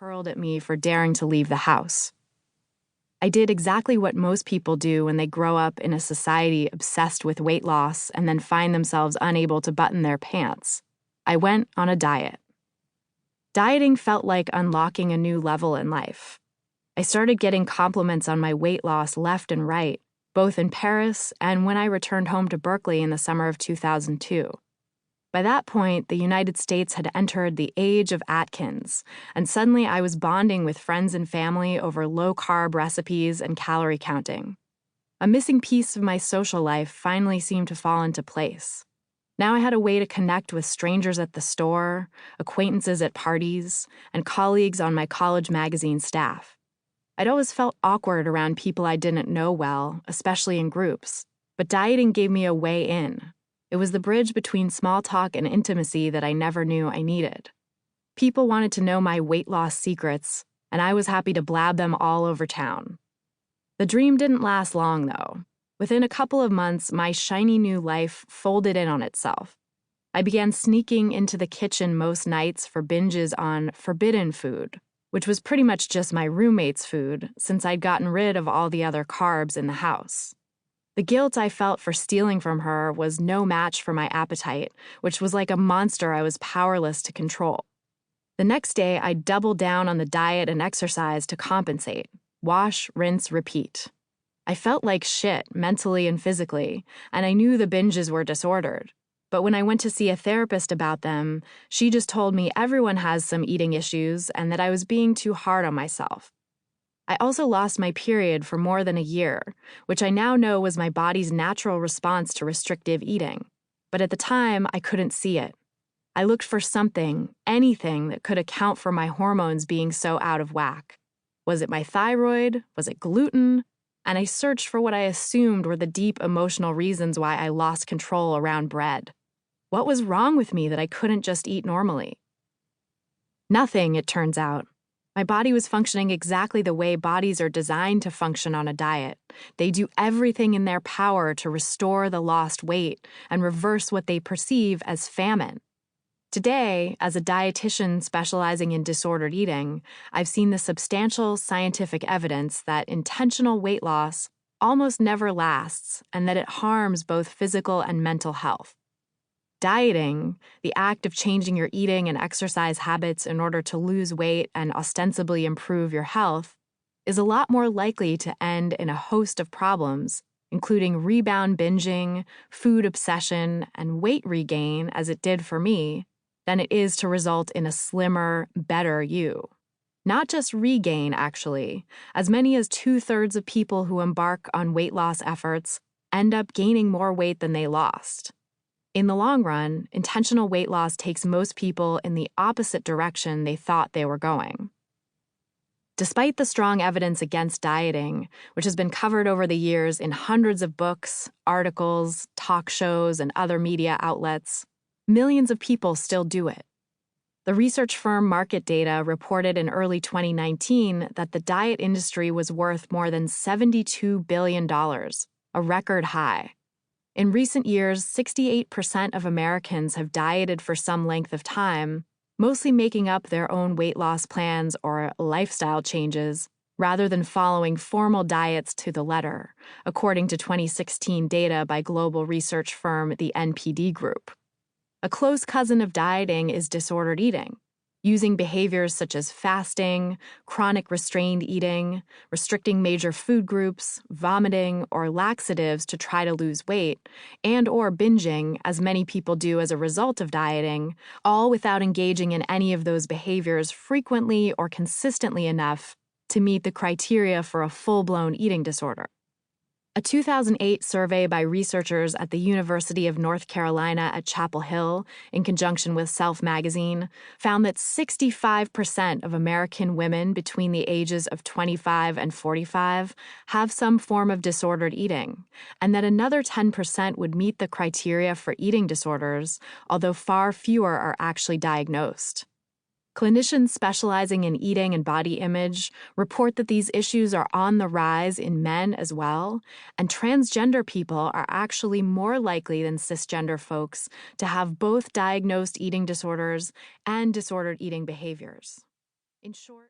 hurled at me for daring to leave the house. I did exactly what most people do when they grow up in a society obsessed with weight loss and then find themselves unable to button their pants. I went on a diet. Dieting felt like unlocking a new level in life. I started getting compliments on my weight loss left and right, both in Paris and when I returned home to Berkeley in the summer of 2002. By that point, the United States had entered the age of Atkins, and suddenly I was bonding with friends and family over low-carb recipes and calorie counting. A missing piece of my social life finally seemed to fall into place. Now I had a way to connect with strangers at the store, acquaintances at parties, and colleagues on my college magazine staff. I'd always felt awkward around people I didn't know well, especially in groups, but dieting gave me a way in. It was the bridge between small talk and intimacy that I never knew I needed. People wanted to know my weight loss secrets, and I was happy to blab them all over town. The dream didn't last long, though. Within a couple of months, my shiny new life folded in on itself. I began sneaking into the kitchen most nights for binges on forbidden food, which was pretty much just my roommate's food since I'd gotten rid of all the other carbs in the house. The guilt I felt for stealing from her was no match for my appetite, which was like a monster I was powerless to control. The next day, I doubled down on the diet and exercise to compensate. Wash, rinse, repeat. I felt like shit, mentally and physically, and I knew the binges were disordered. But when I went to see a therapist about them, she just told me everyone has some eating issues and that I was being too hard on myself. I also lost my period for more than a year, which I now know was my body's natural response to restrictive eating. But at the time, I couldn't see it. I looked for something, anything that could account for my hormones being so out of whack. Was it my thyroid? Was it gluten? And I searched for what I assumed were the deep emotional reasons why I lost control around bread. What was wrong with me that I couldn't just eat normally? Nothing, it turns out. My body was functioning exactly the way bodies are designed to function on a diet. They do everything in their power to restore the lost weight and reverse what they perceive as famine. Today, as a dietitian specializing in disordered eating, I've seen the substantial scientific evidence that intentional weight loss almost never lasts and that it harms both physical and mental health. Dieting, the act of changing your eating and exercise habits in order to lose weight and ostensibly improve your health, is a lot more likely to end in a host of problems, including rebound binging, food obsession, and weight regain, as it did for me, than it is to result in a slimmer, better you. Not just regain, actually. As many as 2/3 of people who embark on weight loss efforts end up gaining more weight than they lost. In the long run, intentional weight loss takes most people in the opposite direction they thought they were going. Despite the strong evidence against dieting, which has been covered over the years in hundreds of books, articles, talk shows, and other media outlets, millions of people still do it. The research firm Market Data reported in early 2019 that the diet industry was worth more than $72 billion, a record high. In recent years, 68% of Americans have dieted for some length of time, mostly making up their own weight loss plans or lifestyle changes, rather than following formal diets to the letter, according to 2016 data by global research firm the NPD Group. A close cousin of dieting is disordered eating, using behaviors such as fasting, chronic restrained eating, restricting major food groups, vomiting, or laxatives to try to lose weight, and/or binging, as many people do as a result of dieting, all without engaging in any of those behaviors frequently or consistently enough to meet the criteria for a full-blown eating disorder. A 2008 survey by researchers at the University of North Carolina at Chapel Hill, in conjunction with Self magazine, found that 65% of American women between the ages of 25 and 45 have some form of disordered eating, and that another 10% would meet the criteria for eating disorders, although far fewer are actually diagnosed. Clinicians specializing in eating and body image report that these issues are on the rise in men as well, and transgender people are actually more likely than cisgender folks to have both diagnosed eating disorders and disordered eating behaviors. In short,